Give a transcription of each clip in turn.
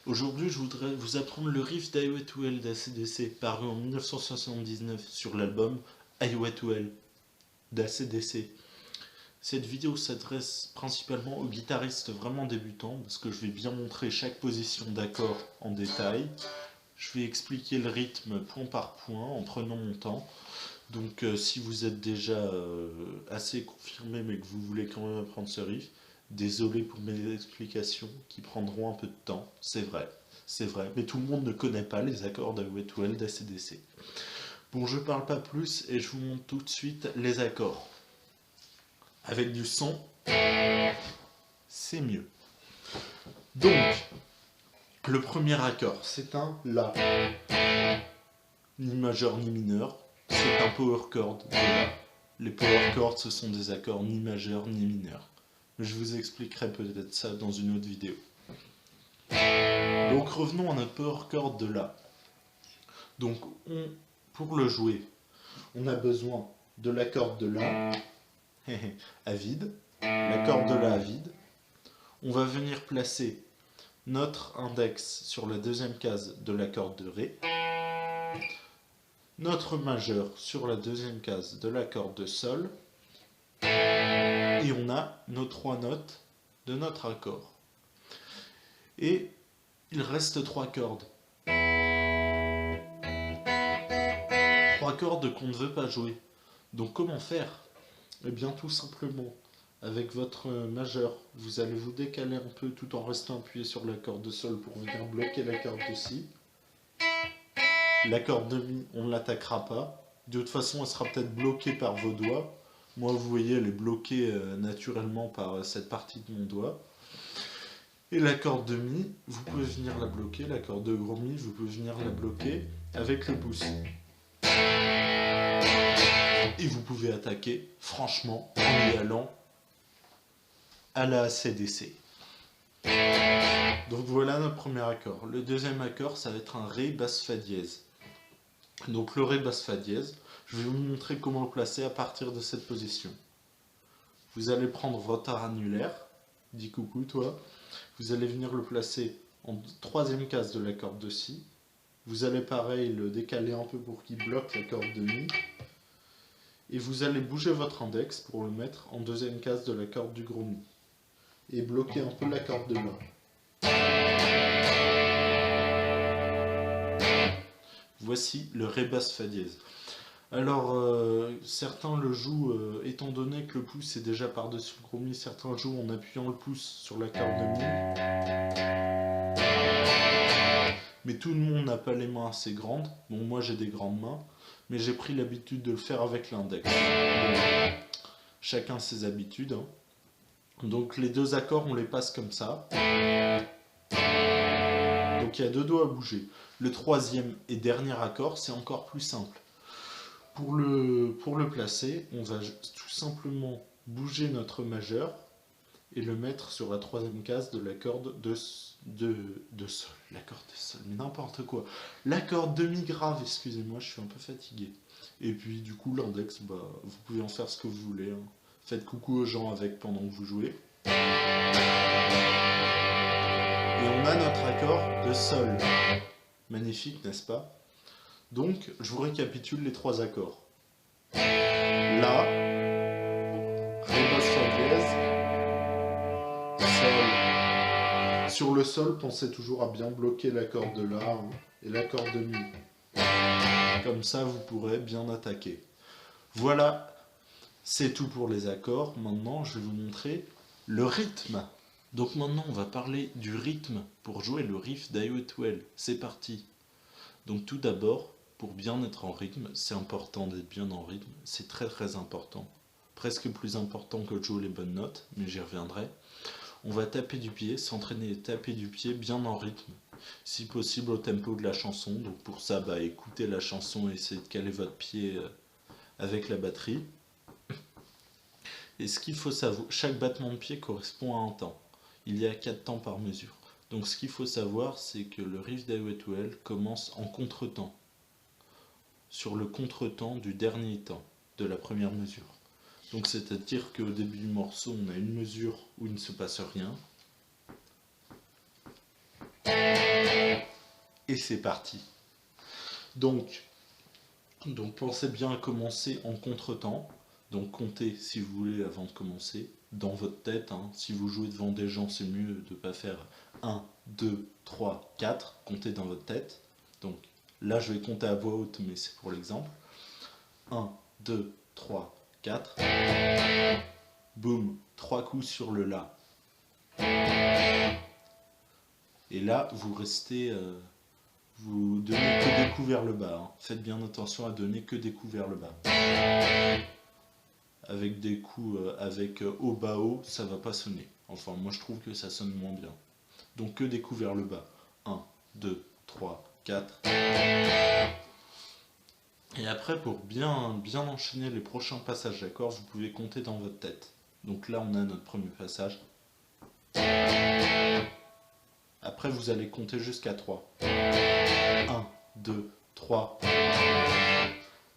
Aujourd'hui, je voudrais vous apprendre le riff d'Highway to Hell d'ACDC, paru en 1979 sur l'album Highway to Hell d'ACDC. Cette vidéo s'adresse principalement aux guitaristes vraiment débutants, parce que je vais bien montrer chaque position d'accord en détail. Je vais expliquer le rythme point par point en prenant mon temps. Donc si vous êtes déjà assez confirmé mais que vous voulez quand même apprendre ce riff, désolé pour mes explications qui prendront un peu de temps, c'est vrai, mais tout le monde ne connaît pas les accords d'Highway to Hell d'ACDC. Bon, je parle pas plus et je vous montre tout de suite les accords. Avec du son, c'est mieux. Donc, le premier accord, c'est un La. Ni majeur ni mineur, c'est un power chord de La. Les power chords, ce sont des accords ni majeurs ni mineurs. Je vous expliquerai peut-être ça dans une autre vidéo. Donc revenons à notre power chord de La. Donc pour le jouer, on a besoin de la corde de La à vide, la corde de La à vide. On va venir placer notre index sur la deuxième case de la corde de Ré, notre majeur sur la deuxième case de la corde de Sol, et on a nos trois notes de notre accord. Et il reste trois cordes. Trois cordes qu'on ne veut pas jouer. Donc comment faire? Eh bien tout simplement, avec votre majeur, vous allez vous décaler un peu tout en restant appuyé sur la corde de Sol pour venir bloquer la corde de Si. La corde de Mi, on ne l'attaquera pas. De toute façon, elle sera peut-être bloquée par vos doigts. Moi, vous voyez, elle est bloquée naturellement par cette partie de mon doigt. Et la corde de Mi, vous pouvez venir la bloquer. La corde de Gros Mi, vous pouvez venir la bloquer avec le pouce. Et vous pouvez attaquer, franchement, en y allant à la ACDC. Donc voilà notre premier accord. Le deuxième accord, ça va être un Ré basse Fa dièse. Donc le Ré basse Fa dièse, je vais vous montrer comment le placer à partir de cette position. Vous allez prendre votre annulaire, dis coucou toi, vous allez venir le placer en troisième case de la corde de Si. Vous allez pareil le décaler un peu pour qu'il bloque la corde de Mi. Et vous allez bouger votre index pour le mettre en deuxième case de la corde du Gros Mi. Et bloquer un peu la corde de La. Voici le Ré basse Fa dièse. Alors, certains le jouent, étant donné que le pouce est déjà par-dessus le Gros Mi, certains jouent en appuyant le pouce sur la corde de Mi. Mais tout le monde n'a pas les mains assez grandes. Bon, moi j'ai des grandes mains, mais j'ai pris l'habitude de le faire avec l'index. Bon, chacun ses habitudes. Hein. Donc les deux accords, on les passe comme ça. Donc il y a deux doigts à bouger. Le troisième et dernier accord, c'est encore plus simple. Pour le placer, on va tout simplement bouger notre majeur et le mettre sur la troisième case de la corde de Sol. La corde de Sol, mais n'importe quoi. La corde de Mi grave, excusez-moi, je suis un peu fatigué. Et puis du coup, l'index, bah, vous pouvez en faire ce que vous voulez. Hein. Faites coucou aux gens avec pendant que vous jouez. Et on a notre accord de Sol. Magnifique, n'est-ce pas? Donc, je vous récapitule les trois accords. La, Ré basse Fa dièse, Sol. Sur le Sol, pensez toujours à bien bloquer la corde de La hein, et la corde de Mi. Comme ça, vous pourrez bien attaquer. Voilà, c'est tout pour les accords. Maintenant, je vais vous montrer le rythme. Donc maintenant, on va parler du rythme pour jouer le riff d'Highway to Hell. C'est parti. Donc tout d'abord, pour bien être en rythme, c'est important d'être bien en rythme. C'est très très important. Presque plus important que de jouer les bonnes notes, mais j'y reviendrai. On va taper du pied, s'entraîner et taper du pied bien en rythme. Si possible au tempo de la chanson. Donc pour ça, bah, écoutez la chanson et essayez de caler votre pied avec la batterie. Et ce qu'il faut savoir, chaque battement de pied correspond à un temps. Il y a 4 temps par mesure. Donc ce qu'il faut savoir, c'est que le riff d'Highway to Hell commence en contretemps. Sur le contretemps du dernier temps, de la première mesure. Donc c'est-à-dire qu'au début du morceau, on a une mesure où il ne se passe rien. et c'est parti. Donc pensez bien à commencer en contretemps. Donc comptez si vous voulez avant de commencer, dans votre tête. Hein. Si vous jouez devant des gens, c'est mieux de ne pas faire 1, 2, 3, 4. Comptez dans votre tête. Donc là, je vais compter à voix haute, mais c'est pour l'exemple. 1, 2, 3, 4. Boum, 3 coups sur le La. Et là, vous restez... vous donnez que des coups vers le bas. Hein. Faites bien attention à donner que des coups vers le bas. Avec des coups avec haut bas haut, ça va pas sonner. Enfin, moi je trouve que ça sonne moins bien. Donc que des coups vers le bas. 1, 2, 3, 4. Et après, pour bien enchaîner les prochains passages d'accords, vous pouvez compter dans votre tête. Donc là, on a notre premier passage. Après, vous allez compter jusqu'à 3. 1, 2, 3.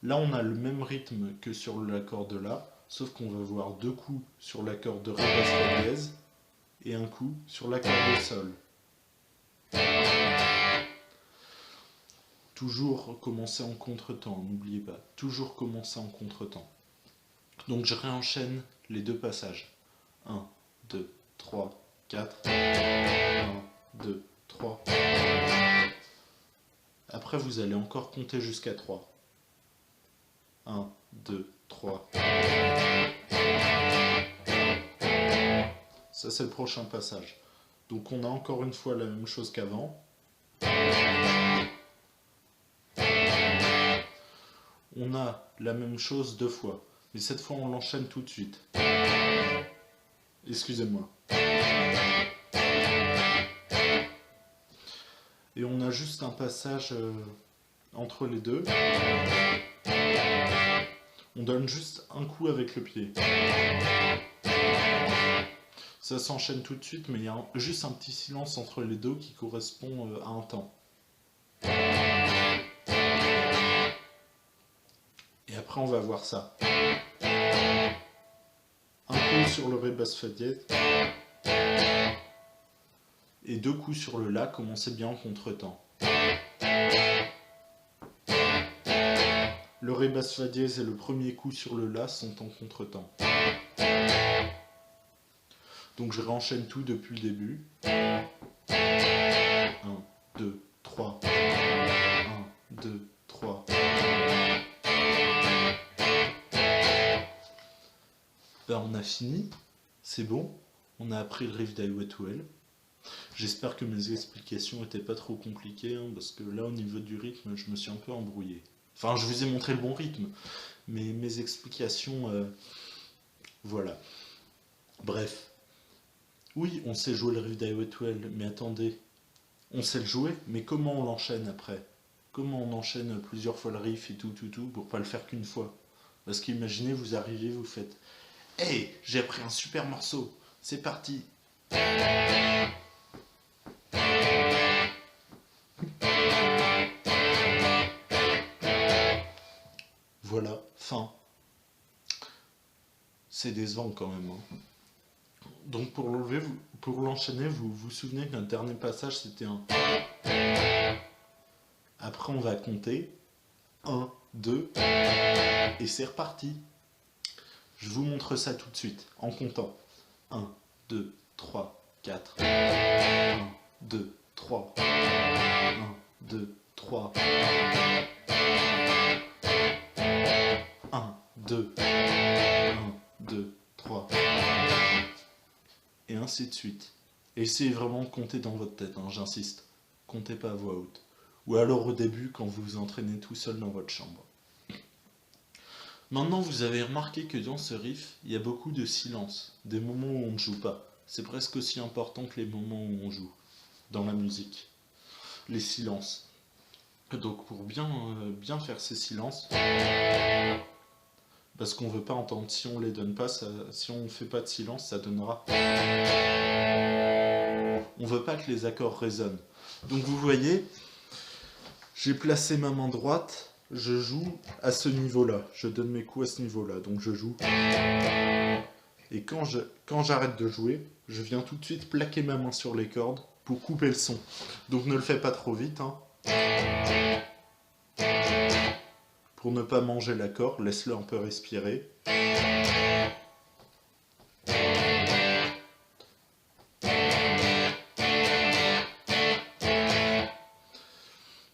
Là, on a le même rythme que sur l'accord de La, sauf qu'on va voir 2 coups sur l'accord de Ré basse Fa dièse et un coup sur l'accord de Sol. Toujours commencer en contretemps, n'oubliez pas. Toujours commencer en contretemps. Donc je réenchaîne les 2 passages. 1, 2, 3, 4. 1, 2, 3. Après, vous allez encore compter jusqu'à 3. 1, 2, 3. Ça, c'est le prochain passage. Donc, on a encore une fois la même chose qu'avant. On a la même chose 2 fois. Mais cette fois, on l'enchaîne tout de suite. Excusez-moi. Et on a juste un passage entre les deux. On donne juste un coup avec le pied. Ça s'enchaîne tout de suite, mais il y a juste un petit silence entre les deux qui correspond à un temps. Et après, on va voir ça. Un coup sur le Ré basse Fa dièse. Et 2 coups sur le La, commencez bien en contretemps. Le Ré basse Fa dièse et le premier coup sur le La sont en contretemps. Donc je réenchaîne tout depuis le début. 1, 2, 3. 1, 2, 3. Ben, on a fini. C'est bon. On a appris le riff d'I Wait Well. J'espère que mes explications n'étaient pas trop compliquées, hein, parce que là, au niveau du rythme, je me suis un peu embrouillé. Enfin, je vous ai montré le bon rythme, mais mes explications, voilà. Bref. Oui, on sait jouer le riff d'I Wait Well, mais attendez. On sait le jouer, mais comment on l'enchaîne après? Comment on enchaîne plusieurs fois le riff et tout, pour pas le faire qu'une fois? Parce qu'imaginez, vous arrivez, vous faites « Hey, j'ai appris un super morceau, c'est parti !» Voilà, fin. C'est décevant quand même. Hein. Donc pour l'enchaîner, vous vous souvenez que notre dernier passage c'était un. Après on va compter 1, 2 et c'est reparti. Je vous montre ça tout de suite en comptant 1, 2, 3, 4. 1, 2, 3. 1, 2, 3. 1, 2. 1, 2, 3. Et ainsi de suite. Essayez vraiment de compter dans votre tête, hein, j'insiste. Comptez pas à voix haute. Ou alors au début quand vous vous entraînez tout seul dans votre chambre. Maintenant vous avez remarqué que dans ce riff, il y a beaucoup de silence. Des moments où on ne joue pas. C'est presque aussi important que les moments où on joue. Dans la musique. Les silences. Donc pour bien faire ces silences, parce qu'on veut pas entendre, si on les donne pas, si on fait pas de silence, ça donnera. On veut pas que les accords résonnent. Donc vous voyez, j'ai placé ma main droite, je joue à ce niveau-là, je donne mes coups à ce niveau-là, donc je joue. Et quand j'arrête de jouer, je viens tout de suite plaquer ma main sur les cordes pour couper le son. Donc ne le faites pas trop vite, hein. Pour ne pas manger l'accord, laisse-le un peu respirer.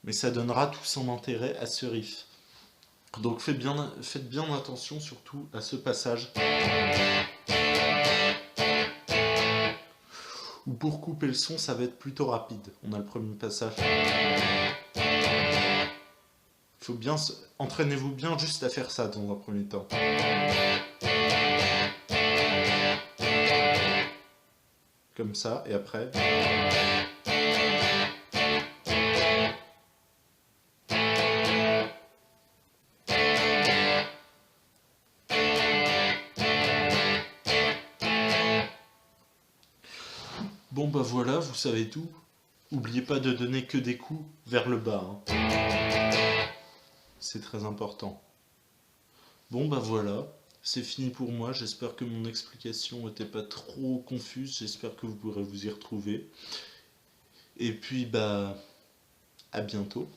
Mais ça donnera tout son intérêt à ce riff. Donc faites bien attention surtout à ce passage. Ou pour couper le son, ça va être plutôt rapide. On a le premier passage. Faut bien entraînez-vous bien juste à faire ça dans un premier temps. Comme ça, et après. Bon bah voilà, vous savez tout. N'oubliez pas de donner que des coups vers le bas. C'est très important. Bon bah voilà, c'est fini pour moi. J'espère que mon explication n'était pas trop confuse. J'espère que vous pourrez vous y retrouver. Et puis bah à bientôt.